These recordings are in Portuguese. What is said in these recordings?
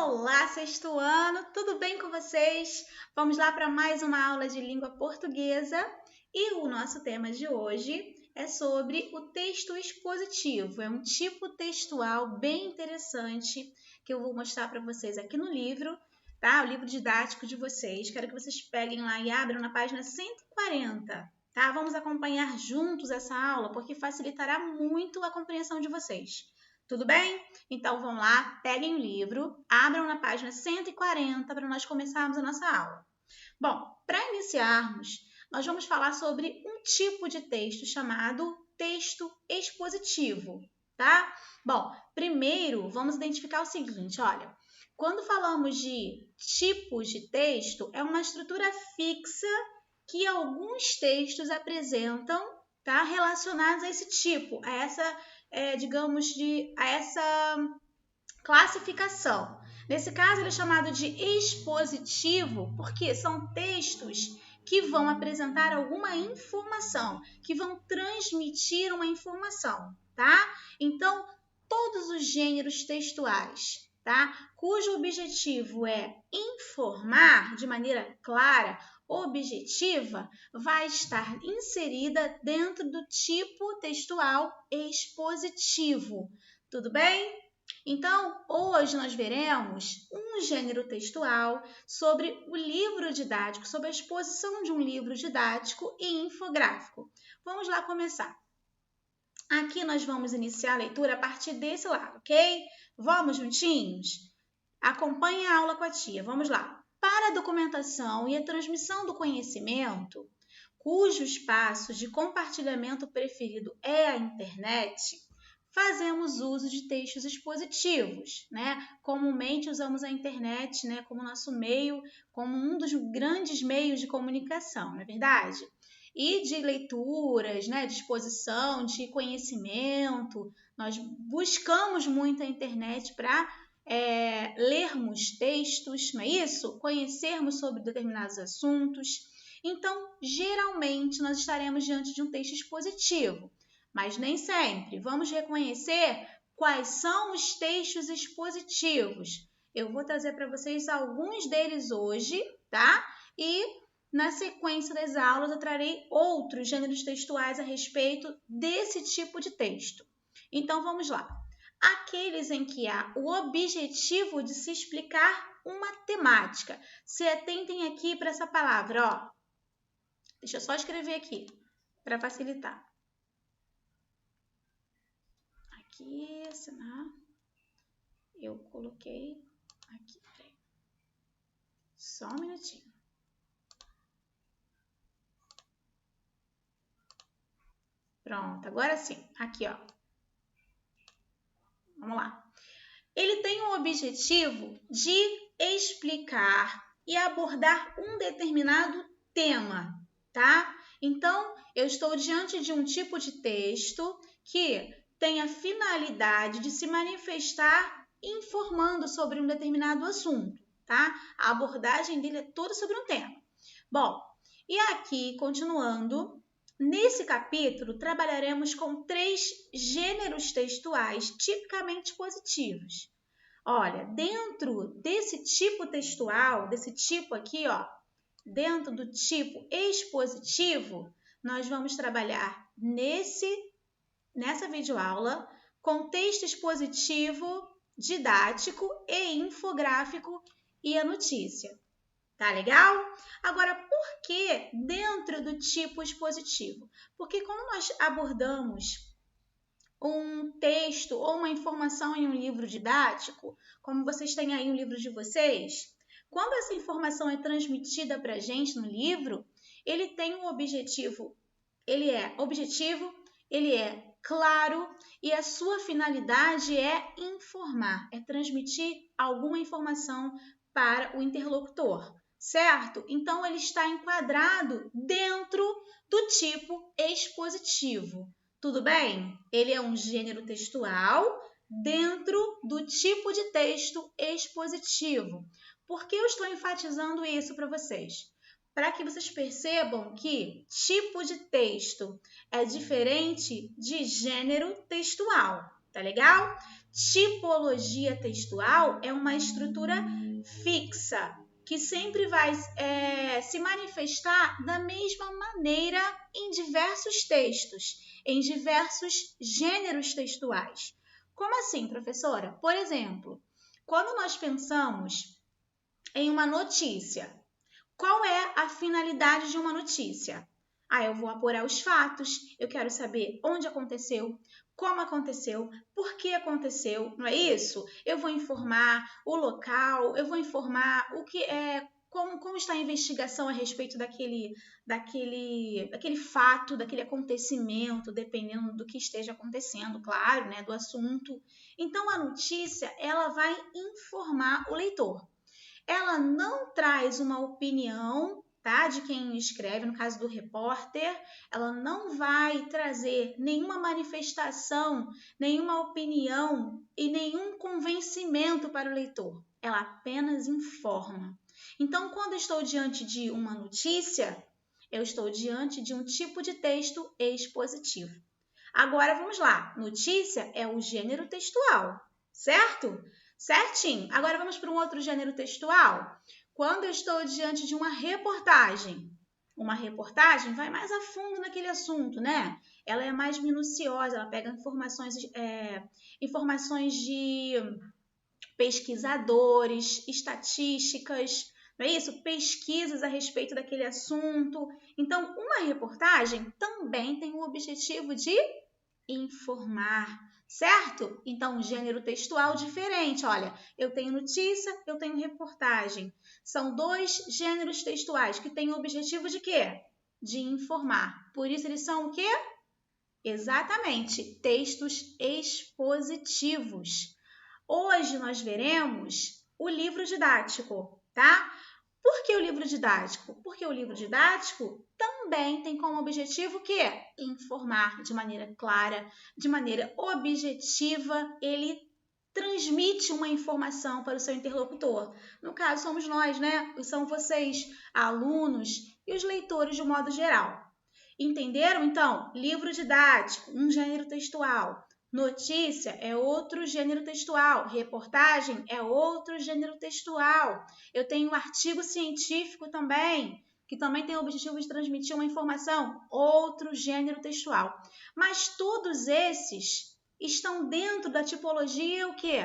Olá, sexto ano, tudo bem com vocês? Vamos lá para mais uma aula de língua portuguesa e o nosso tema de hoje é sobre o texto expositivo. É um tipo textual bem interessante que eu vou mostrar para vocês aqui no livro, tá? O livro didático de vocês. Quero que vocês peguem lá e abram na página 140, tá? Vamos acompanhar juntos essa aula porque facilitará muito a compreensão de vocês. Tudo bem? Então, vão lá, peguem o livro, abram na página 140 para nós começarmos a nossa aula. Bom, para iniciarmos, nós vamos falar sobre um tipo de texto chamado texto expositivo, tá? Bom, primeiro, vamos identificar o seguinte, olha, quando falamos de tipos de texto, é uma estrutura fixa que alguns textos apresentam, tá? Relacionados a esse tipo, a essa a essa classificação. Nesse caso, ele é chamado de expositivo, porque são textos que vão apresentar alguma informação, que vão transmitir uma informação, tá? Então, todos os gêneros textuais, tá? Cujo objetivo é informar de maneira clara, objetiva, vai estar inserida dentro do tipo textual expositivo. Tudo bem? Então, hoje nós veremos um gênero textual sobre o livro didático, sobre a exposição de um livro didático e infográfico. Vamos lá começar. Aqui nós vamos iniciar a leitura a partir desse lado, ok? Vamos juntinhos? Acompanhe a aula com a tia. Vamos lá. Para a documentação e a transmissão do conhecimento, cujo espaço de compartilhamento preferido é a internet, fazemos uso de textos expositivos, né? Comumente usamos a internet, né, como nosso meio, como um dos grandes meios de comunicação, não é verdade? E de leituras, né, de exposição, de conhecimento. Nós buscamos muito a internet para lermos textos, não é isso? Conhecermos sobre determinados assuntos. Então, geralmente, nós estaremos diante de um texto expositivo, mas nem sempre. Vamos reconhecer quais são os textos expositivos. Eu vou trazer para vocês alguns deles hoje, tá? E na sequência das aulas eu trarei outros gêneros textuais a respeito desse tipo de texto. Então, vamos lá. Aqueles em que há o objetivo de se explicar uma temática. Se atentem aqui para essa palavra, ó. Deixa eu só escrever aqui, para facilitar. Aqui, assinar. Eu coloquei aqui, peraí. Só um minutinho. Pronto, agora sim. Aqui, ó. Vamos lá. Ele tem o objetivo de explicar e abordar um determinado tema, tá? Então, eu estou diante de um tipo de texto que tem a finalidade de se manifestar informando sobre um determinado assunto, tá? A abordagem dele é toda sobre um tema. Bom, e aqui, continuando, nesse capítulo, trabalharemos com 3 gêneros textuais tipicamente positivos. Olha, dentro desse tipo textual, desse tipo aqui, ó, dentro do tipo expositivo, nós vamos trabalhar nessa videoaula com texto expositivo, didático e infográfico e a notícia. Tá legal? Agora, por que dentro do tipo expositivo? Porque quando nós abordamos um texto ou uma informação em um livro didático, como vocês têm aí um livro de vocês, quando essa informação é transmitida para a gente no livro, ele tem um objetivo, ele é objetivo, ele é claro e a sua finalidade é informar, é transmitir alguma informação para o interlocutor, certo? Então, ele está enquadrado dentro do tipo expositivo. Tudo bem? Ele é um gênero textual dentro do tipo de texto expositivo. Por que eu estou enfatizando isso para vocês? Para que vocês percebam que tipo de texto é diferente de gênero textual, tá legal? Tipologia textual é uma estrutura fixa, que sempre vai se manifestar da mesma maneira em diversos textos, em diversos gêneros textuais. Como assim, professora? Por exemplo, quando nós pensamos em uma notícia, qual é a finalidade de uma notícia? Eu vou apurar os fatos, eu quero saber onde aconteceu, como aconteceu, por que aconteceu, não é isso? Eu vou informar o local, eu vou informar o que é, como está a investigação a respeito daquele fato, daquele acontecimento, dependendo do que esteja acontecendo, claro, né, do assunto. Então, a notícia, ela vai informar o leitor. Ela não traz uma opinião, tá, de quem escreve, no caso do repórter, ela não vai trazer nenhuma manifestação, nenhuma opinião e nenhum convencimento para o leitor. Ela apenas informa. Então, quando estou diante de uma notícia, eu estou diante de um tipo de texto expositivo. Agora, vamos lá. Notícia é o gênero textual, certo? Certinho. Agora vamos para um outro gênero textual. Quando eu estou diante de uma reportagem vai mais a fundo naquele assunto, né? Ela é mais minuciosa, ela pega informações de pesquisadores, estatísticas, não é isso? Pesquisas a respeito daquele assunto. Então, uma reportagem também tem o objetivo de informar, certo? Então, um gênero textual diferente. Olha, eu tenho notícia, eu tenho reportagem. São dois gêneros textuais que têm o objetivo de quê? De informar. Por isso, eles são o quê? Exatamente, textos expositivos. Hoje nós veremos o livro didático, tá? Por que o livro didático? Porque o livro didático também tem como objetivo o quê? Informar de maneira clara, de maneira objetiva, ele transmite uma informação para o seu interlocutor. No caso, somos nós, né? São vocês, alunos e os leitores de um modo geral. Entenderam? Então, livro didático, um gênero textual. Notícia é outro gênero textual, reportagem é outro gênero textual. Eu tenho um artigo científico também, que também tem o objetivo de transmitir uma informação, outro gênero textual. Mas todos esses estão dentro da tipologia o quê?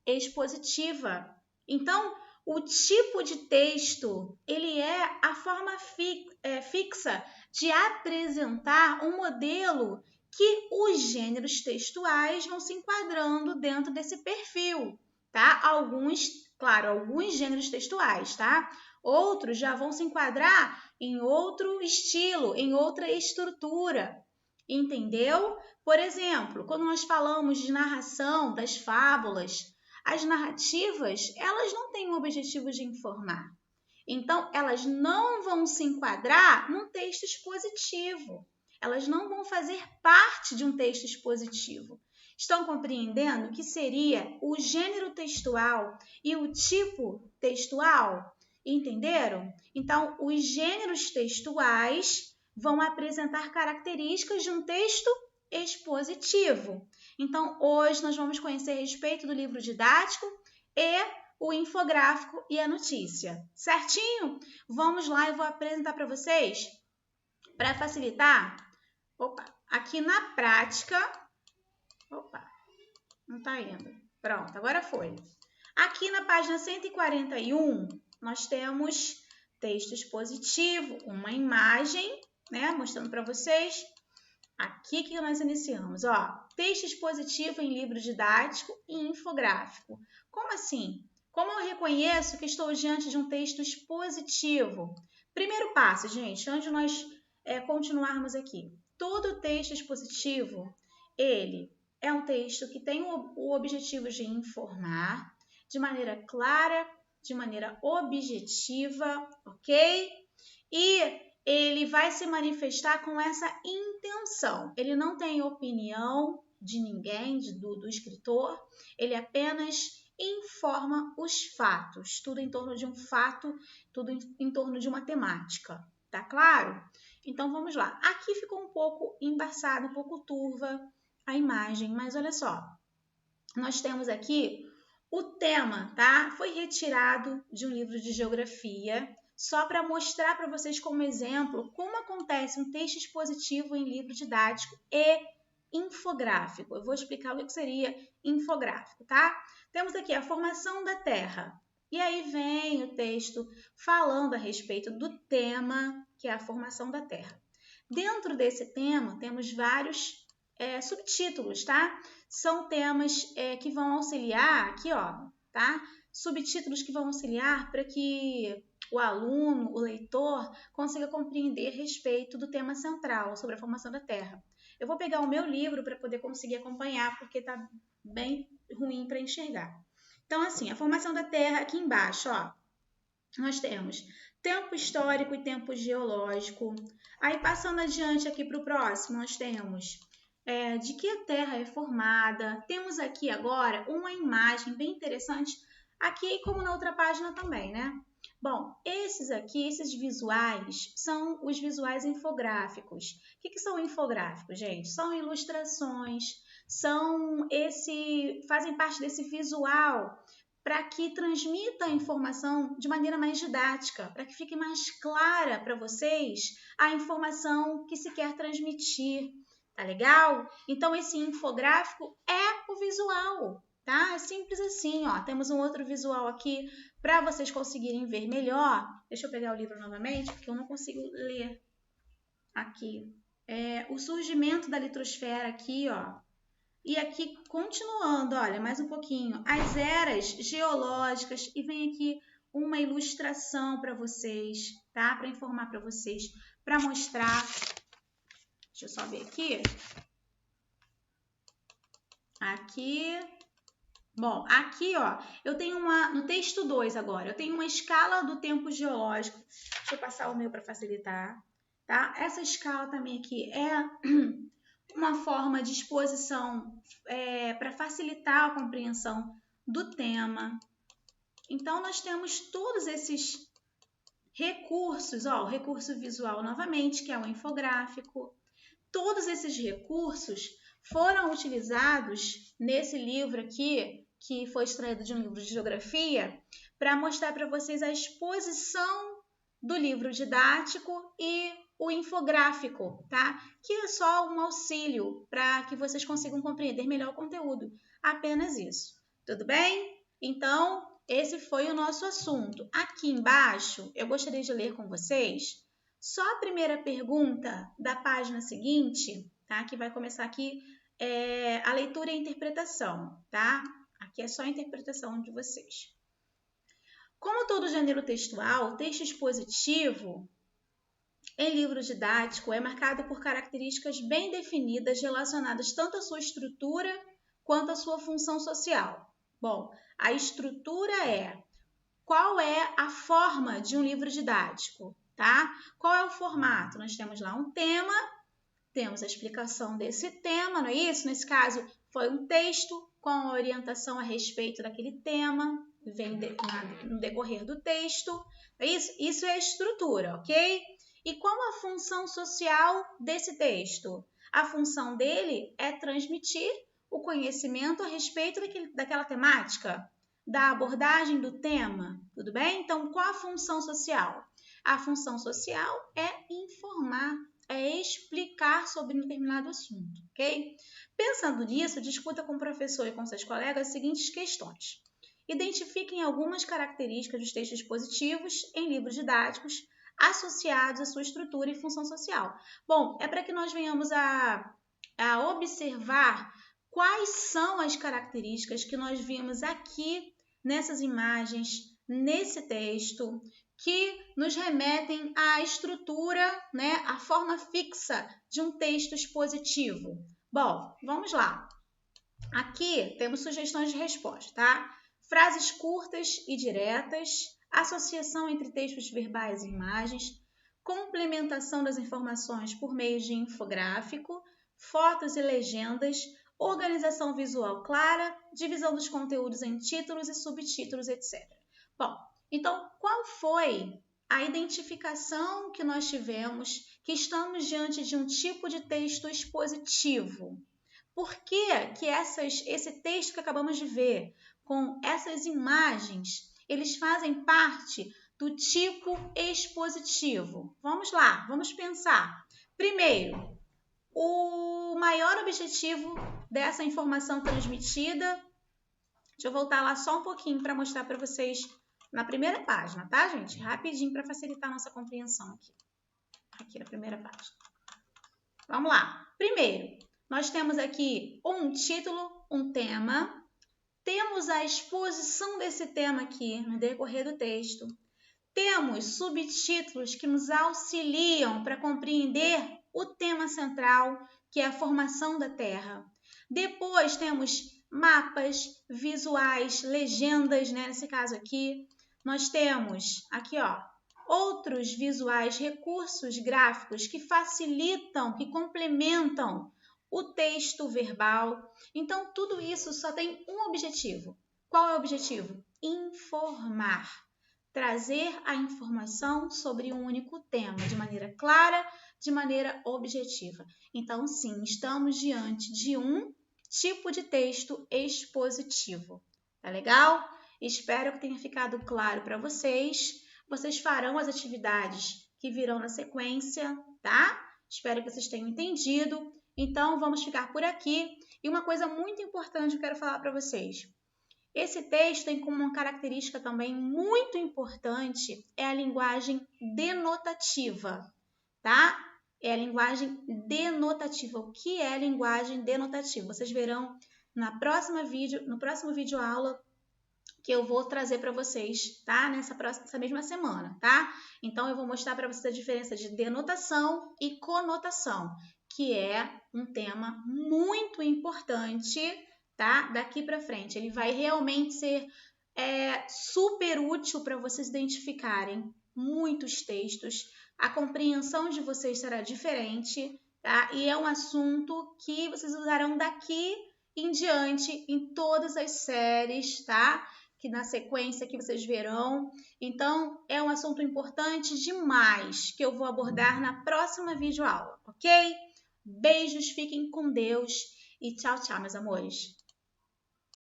Expositiva. Então, o tipo de texto, ele é a forma fixa de apresentar um modelo que os gêneros textuais vão se enquadrando dentro desse perfil, tá? Alguns gêneros textuais, tá? Outros já vão se enquadrar em outro estilo, em outra estrutura, entendeu? Por exemplo, quando nós falamos de narração das fábulas, as narrativas, elas não têm o objetivo de informar. Então, elas não vão se enquadrar num texto expositivo. Elas não vão fazer parte de um texto expositivo. Estão compreendendo que seria o gênero textual e o tipo textual? Entenderam? Então, os gêneros textuais vão apresentar características de um texto expositivo. Então, hoje nós vamos conhecer a respeito do livro didático e o infográfico e a notícia. Certinho? Vamos lá, eu vou apresentar para vocês, para facilitar. Aqui na prática. Não está indo. Pronto, agora foi. Aqui na página 141, nós temos texto expositivo, uma imagem, né, mostrando para vocês. Aqui que nós iniciamos, texto expositivo em livro didático e infográfico. Como assim? Como eu reconheço que estou diante de um texto expositivo? Primeiro passo, gente, antes de nós continuarmos aqui. Todo texto expositivo, ele é um texto que tem o objetivo de informar de maneira clara, de maneira objetiva, ok? E ele vai se manifestar com essa intenção. Ele não tem opinião de ninguém, do escritor, ele apenas informa os fatos, tudo em torno de um fato, tudo em torno de uma temática, tá claro? Então vamos lá. Aqui ficou um pouco embaçado, um pouco turva a imagem, mas olha só. nós temos aqui o tema, tá? Foi retirado de um livro de geografia, só para mostrar para vocês como exemplo como acontece um texto expositivo em livro didático e infográfico. Eu vou explicar o que seria infográfico, tá? Temos aqui a formação da Terra. E aí vem o texto falando a respeito do tema, que é a formação da Terra. Dentro desse tema, temos vários subtítulos, tá? São temas que vão auxiliar, aqui ó, tá? Subtítulos que vão auxiliar para que o aluno, o leitor, consiga compreender a respeito do tema central, sobre a formação da Terra. Eu vou pegar o meu livro para poder conseguir acompanhar, porque tá bem ruim para enxergar. Então, assim, a formação da Terra, aqui embaixo, ó, nós temos tempo histórico e tempo geológico. Aí, passando adiante aqui para o próximo, nós temos de que a Terra é formada. Temos aqui agora uma imagem bem interessante, aqui como na outra página também, né? Bom, esses visuais são os visuais infográficos. O que são infográficos, gente? São ilustrações, fazem parte desse visual para que transmita a informação de maneira mais didática, para que fique mais clara para vocês a informação que se quer transmitir. Tá legal? Então, esse infográfico é o visual, tá? É simples assim, ó. Temos um outro visual aqui para vocês conseguirem ver melhor. Deixa eu pegar o livro novamente, porque eu não consigo ler aqui. O surgimento da litrosfera aqui, ó. E aqui, continuando, olha, mais um pouquinho. As eras geológicas. E vem aqui uma ilustração para vocês, tá? Para informar para vocês, para mostrar. Deixa eu só ver aqui. Aqui. Bom, aqui, ó, eu tenho no texto 2 agora, eu tenho uma escala do tempo geológico. Deixa eu passar o meu para facilitar, tá? Essa escala também aqui é uma forma de exposição para facilitar a compreensão do tema. Então, nós temos todos esses recursos, ó, o recurso visual novamente, que é o infográfico. Todos esses recursos foram utilizados nesse livro aqui, que foi extraído de um livro de geografia, para mostrar para vocês a exposição do livro didático e o infográfico, tá? Que é só um auxílio para que vocês consigam compreender melhor o conteúdo. Apenas isso. Tudo bem? Então, esse foi o nosso assunto. Aqui embaixo, eu gostaria de ler com vocês só a primeira pergunta da página seguinte, tá? Que vai começar aqui a leitura e a interpretação, tá? Aqui é só a interpretação de vocês. Como todo gênero textual, texto expositivo em livro didático é marcado por características bem definidas relacionadas tanto à sua estrutura quanto à sua função social. Bom, a estrutura qual é a forma de um livro didático, tá? Qual é o formato? Nós temos lá um tema, temos a explicação desse tema, não é isso? Nesse caso, foi um texto com a orientação a respeito daquele tema, vem no decorrer do texto, não é isso? Isso é a estrutura, ok? E qual a função social desse texto? A função dele é transmitir o conhecimento a respeito daquela temática, da abordagem do tema, tudo bem? Então, qual a função social? A função social é informar, é explicar sobre um determinado assunto, ok? Pensando nisso, discuta com o professor e com seus colegas as seguintes questões. Identifiquem algumas características dos textos expositivos em livros didáticos associados à sua estrutura e função social. Bom, é para que nós venhamos a observar quais são as características que nós vimos aqui nessas imagens, nesse texto, que nos remetem à estrutura, né, à forma fixa de um texto expositivo. Bom, vamos lá. Aqui temos sugestões de resposta, tá? Frases curtas e diretas, associação entre textos verbais e imagens, complementação das informações por meio de infográfico, fotos e legendas, organização visual clara, divisão dos conteúdos em títulos e subtítulos, etc. Bom, então, qual foi a identificação que nós tivemos que estamos diante de um tipo de texto expositivo? Por que que esse texto que acabamos de ver, com essas imagens, eles fazem parte do tipo expositivo? Vamos lá, vamos pensar. Primeiro, o maior objetivo dessa informação transmitida, deixa eu voltar lá só um pouquinho para mostrar para vocês na primeira página, tá, gente? Rapidinho para facilitar a nossa compreensão aqui. Aqui na primeira página. Vamos lá. Primeiro, nós temos aqui um título, um tema. Temos a exposição desse tema aqui no decorrer do texto. Temos subtítulos que nos auxiliam para compreender o tema central, que é a formação da Terra. Depois temos mapas, visuais, legendas, né? Nesse caso aqui. Nós temos aqui, ó, outros visuais, recursos gráficos que facilitam, que complementam o texto verbal. Então, tudo isso só tem um objetivo. Qual é o objetivo? Informar. Trazer a informação sobre um único tema, de maneira clara, de maneira objetiva. Então, sim, estamos diante de um tipo de texto expositivo. Tá legal? Espero que tenha ficado claro para vocês. Vocês farão as atividades que virão na sequência, tá? Espero que vocês tenham entendido. Então, vamos ficar por aqui. E uma coisa muito importante que eu quero falar para vocês. Esse texto tem como uma característica também muito importante é a linguagem denotativa, tá? É a linguagem denotativa. O que é a linguagem denotativa? Vocês verão no próximo vídeo aula que eu vou trazer para vocês, tá? Nessa mesma semana, tá? Então, eu vou mostrar para vocês a diferença de denotação e conotação, que é um tema muito importante, tá? Daqui para frente. Ele vai realmente ser super útil para vocês identificarem muitos textos. A compreensão de vocês será diferente, tá? E é um assunto que vocês usarão daqui em diante em todas as séries, tá? Que na sequência que vocês verão. Então, é um assunto importante demais que eu vou abordar na próxima videoaula, ok? Beijos, fiquem com Deus e tchau, tchau, meus amores.